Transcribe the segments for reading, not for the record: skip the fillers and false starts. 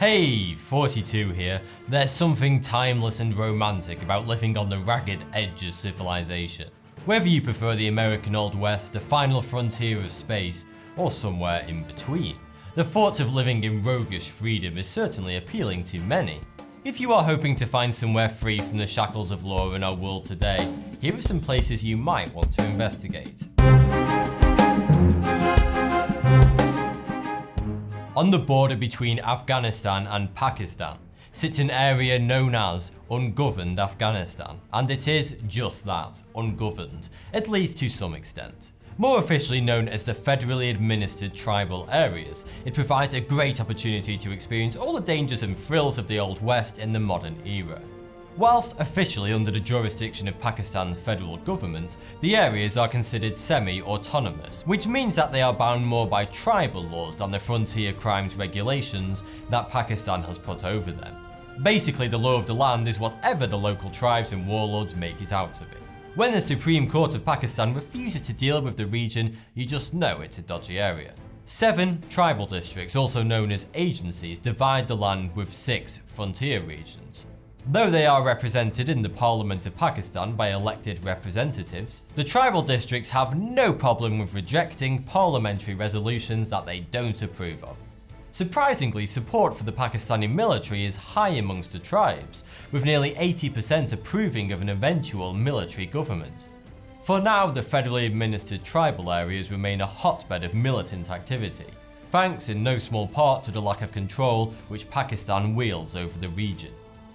Hey, 42 here. There's something timeless and romantic about living on the ragged edge of civilization. Whether you prefer the American Old West, the final frontier of space, or somewhere in between, the thought of living in roguish freedom is certainly appealing to many. If you are hoping to find somewhere free from the shackles of law in our world today, here are some places you might want to investigate. On the border between Afghanistan and Pakistan sits an area known as ungoverned Afghanistan, and it is just that, ungoverned, at least to some extent. More officially known as the Federally Administered Tribal Areas, it provides a great opportunity to experience all the dangers and thrills of the Old West in the modern era. Whilst officially under the jurisdiction of Pakistan's federal government, the areas are considered semi-autonomous, which means that they are bound more by tribal laws than the frontier crimes regulations that Pakistan has put over them. Basically, the law of the land is whatever the local tribes and warlords make it out to be. When the Supreme Court of Pakistan refuses to deal with the region, you just know it's a dodgy area. 7 tribal districts, also known as agencies, divide the land with 6 frontier regions. Though they are represented in the Parliament of Pakistan by elected representatives, the tribal districts have no problem with rejecting parliamentary resolutions that they don't approve of. Surprisingly, support for the Pakistani military is high amongst the tribes, with nearly 80% approving of an eventual military government. For now, the federally administered tribal areas remain a hotbed of militant activity, thanks in no small part to the lack of control which Pakistan wields over the region.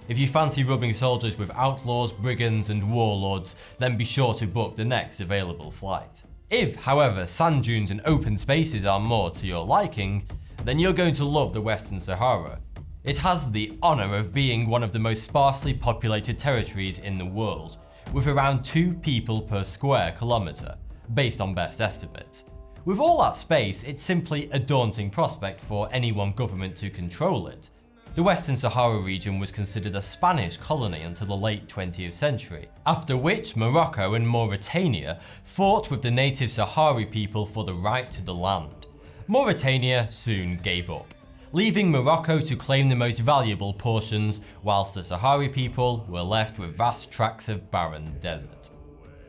If you fancy rubbing soldiers with outlaws, brigands and warlords, then be sure to book the next available flight. If, however, sand dunes and open spaces are more to your liking, then you're going to love the Western Sahara. It has the honour of being one of the most sparsely populated territories in the world, with around 2 people per square kilometre, based on best estimates. With all that space, it's simply a daunting prospect for any one government to control it. The Western Sahara region was considered a Spanish colony until the late 20th century, after which Morocco and Mauritania fought with the native Sahrawi people for the right to the land. Mauritania soon gave up, leaving Morocco to claim the most valuable portions, whilst the Sahrawi people were left with vast tracts of barren desert.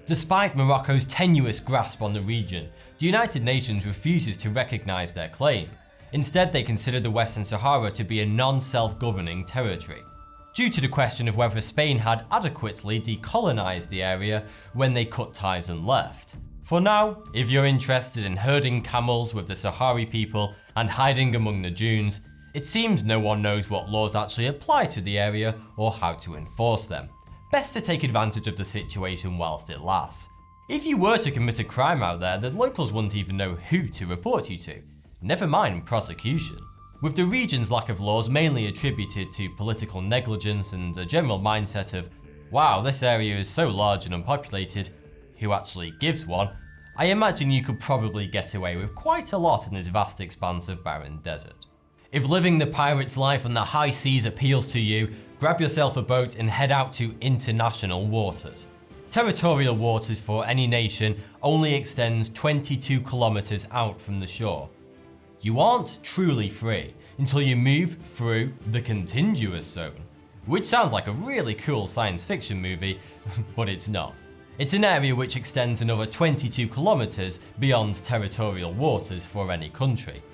Despite Morocco's tenuous grasp on the region, the United Nations refuses to recognise their claim. Instead, they consider the Western Sahara to be a non-self-governing territory, due to the question of whether Spain had adequately decolonised the area when they cut ties and left. For now, if you're interested in herding camels with the Sahrawi people and hiding among the dunes, it seems no one knows what laws actually apply to the area or how to enforce them. Best to take advantage of the situation whilst it lasts. If you were to commit a crime out there, the locals wouldn't even know who to report you to. Never mind prosecution. With the region's lack of laws mainly attributed to political negligence and a general mindset of, wow, this area is so large and unpopulated, who actually gives one, I imagine you could probably get away with quite a lot in this vast expanse of barren desert. If living the pirate's life on the high seas appeals to you, grab yourself a boat and head out to international waters. Territorial waters for any nation only extends 22 kilometers out from the shore. You aren't truly free until you move through the contiguous zone, which sounds like a really cool science fiction movie, but it's not. It's an area which extends another 22 kilometers beyond territorial waters for any country.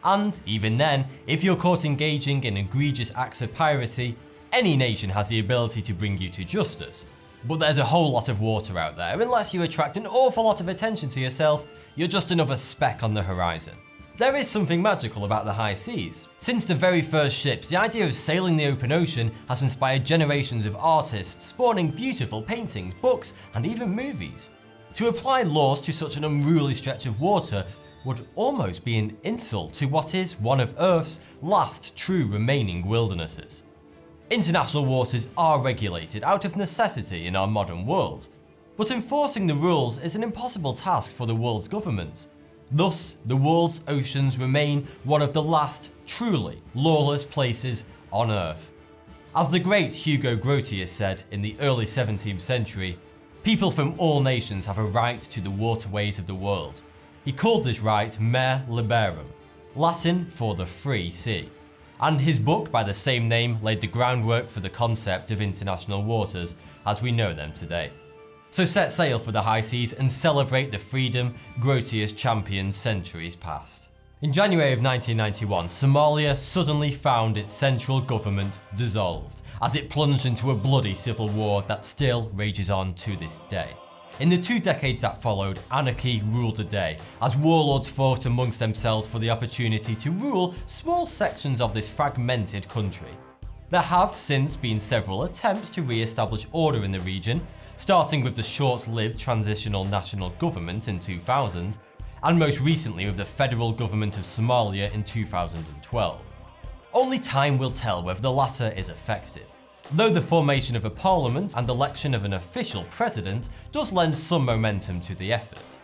And even then, if you're caught engaging in egregious acts of piracy, any nation has the ability to bring you to justice. But there's a whole lot of water out there. Unless you attract an awful lot of attention to yourself, you're just another speck on the horizon. There is something magical about the high seas. Since the very first ships, the idea of sailing the open ocean has inspired generations of artists, spawning beautiful paintings, books, and even movies. To apply laws to such an unruly stretch of water would almost be an insult to what is one of Earth's last true remaining wildernesses. International waters are regulated out of necessity in our modern world, but enforcing the rules is an impossible task for the world's governments. Thus, the world's oceans remain one of the last truly lawless places on Earth. As the great Hugo Grotius said in the early 17th century, people from all nations have a right to the waterways of the world. He called this right mare liberum, Latin for the free sea. and his book by the same name laid the groundwork for the concept of international waters as we know them today. So set sail for the high seas and celebrate the freedom Grotius championed centuries past. In January of 1991, Somalia suddenly found its central government dissolved, as it plunged into a bloody civil war that still rages on to this day. In the 2 decades that followed, anarchy ruled the day, as warlords fought amongst themselves for the opportunity to rule small sections of this fragmented country. There have since been several attempts to re-establish order in the region, starting with the short-lived Transitional National Government in 2000, and most recently with the federal government of Somalia in 2012. Only time will tell whether the latter is effective, though the formation of a parliament and election of an official president does lend some momentum to the effort.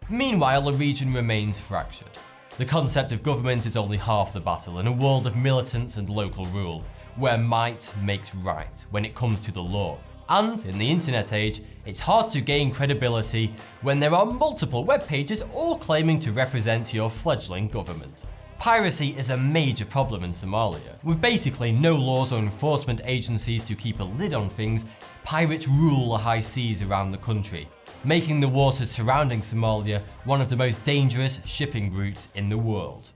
Meanwhile, the region remains fractured. The concept of government is only half the battle in a world of militants and local rule, where might makes right when it comes to the law. And in the internet age, it's hard to gain credibility when there are multiple web pages all claiming to represent your fledgling government. Piracy is a major problem in Somalia. With basically no laws or enforcement agencies to keep a lid on things, pirates rule the high seas around the country, making the waters surrounding Somalia one of the most dangerous shipping routes in the world.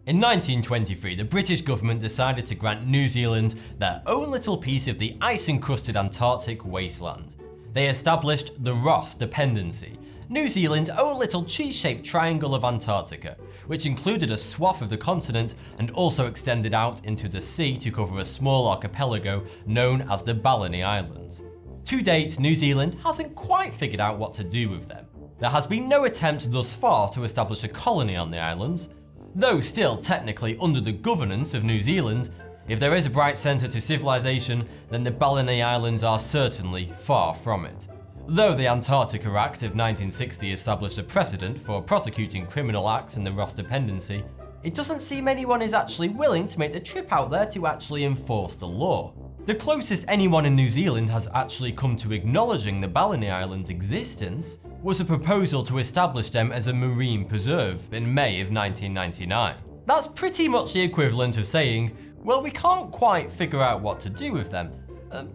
In 1923, the British government decided to grant New Zealand their own little piece of the ice-encrusted Antarctic wasteland. They established the Ross Dependency, New Zealand's own little cheese-shaped triangle of Antarctica, which included a swath of the continent and also extended out into the sea to cover a small archipelago known as the Balleny Islands. To date, New Zealand hasn't quite figured out what to do with them. There has been no attempt thus far to establish a colony on the islands, though still technically under the governance of New Zealand. If there is a bright centre to civilization, then the Balleny Islands are certainly far from it. Though the Antarctica Act of 1960 established a precedent for prosecuting criminal acts in the Ross Dependency, it doesn't seem anyone is actually willing to make the trip out there to actually enforce the law. The closest anyone in New Zealand has actually come to acknowledging the Balleny Islands' existence was a proposal to establish them as a marine preserve in May of 1999. That's pretty much the equivalent of saying, well, we can't quite figure out what to do with them.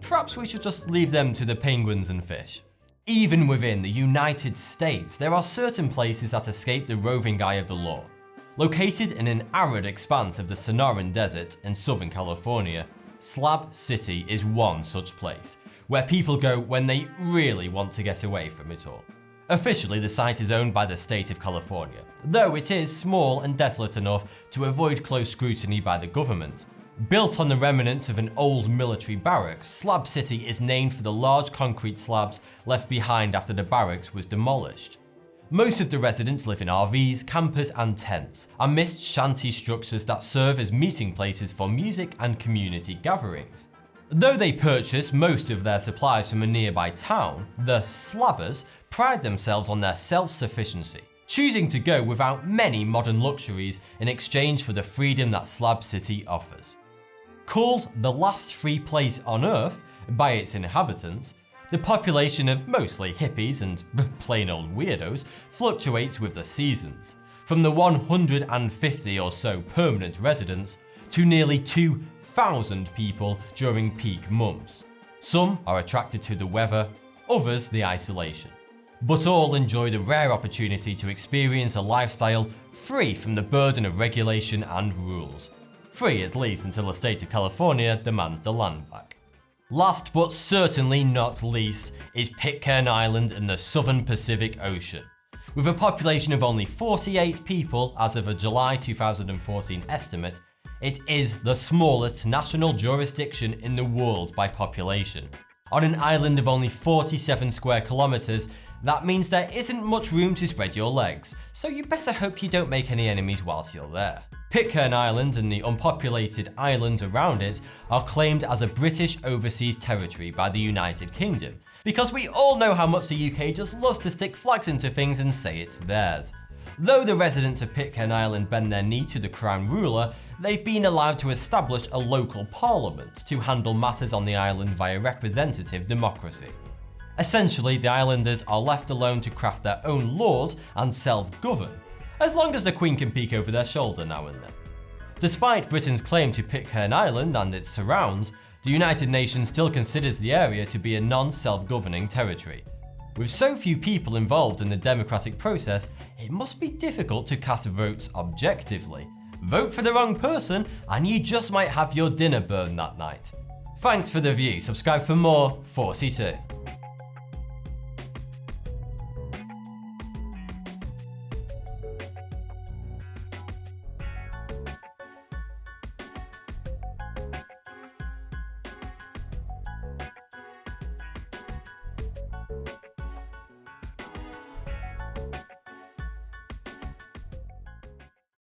Perhaps we should just leave them to the penguins and fish. Even within the United States, there are certain places that escape the roving eye of the law. Located in an arid expanse of the Sonoran Desert in Southern California, Slab City is one such place, where people go when they really want to get away from it all. Officially, the site is owned by the state of California, though it is small and desolate enough to avoid close scrutiny by the government. Built on the remnants of an old military barracks, Slab City is named for the large concrete slabs left behind after the barracks was demolished. Most of the residents live in RVs, campers and tents, amidst shanty structures that serve as meeting places for music and community gatherings. Though they purchase most of their supplies from a nearby town, the Slabbers pride themselves on their self-sufficiency, choosing to go without many modern luxuries in exchange for the freedom that Slab City offers. Called the last free place on Earth by its inhabitants, the population of mostly hippies and plain old weirdos fluctuates with the seasons, from the 150 or so permanent residents to nearly 2,000 people during peak months. Some are attracted to the weather, others the isolation, but all enjoy the rare opportunity to experience a lifestyle free from the burden of regulation and rules. Free at least until the state of California demands the land back. Last but certainly not least is Pitcairn Island in the southern Pacific Ocean. With a population of only 48 people as of a July 2014 estimate, it is the smallest national jurisdiction in the world by population. On an island of only 47 square kilometers, that means there isn't much room to spread your legs, so you better hope you don't make any enemies whilst you're there. Pitcairn Island and the unpopulated islands around it are claimed as a British overseas territory by the United Kingdom, because we all know how much the UK just loves to stick flags into things and say it's theirs. Though the residents of Pitcairn Island bend their knee to the Crown ruler, they've been allowed to establish a local parliament to handle matters on the island via representative democracy. Essentially, the islanders are left alone to craft their own laws and self-govern, as long as the Queen can peek over their shoulder now and then. Despite Britain's claim to Pitcairn Island and its surrounds, the United Nations still considers the area to be a non-self-governing territory. With so few people involved in the democratic process, it must be difficult to cast votes objectively. Vote for the wrong person and you just might have your dinner burned that night. Thanks for the view, subscribe for more 42.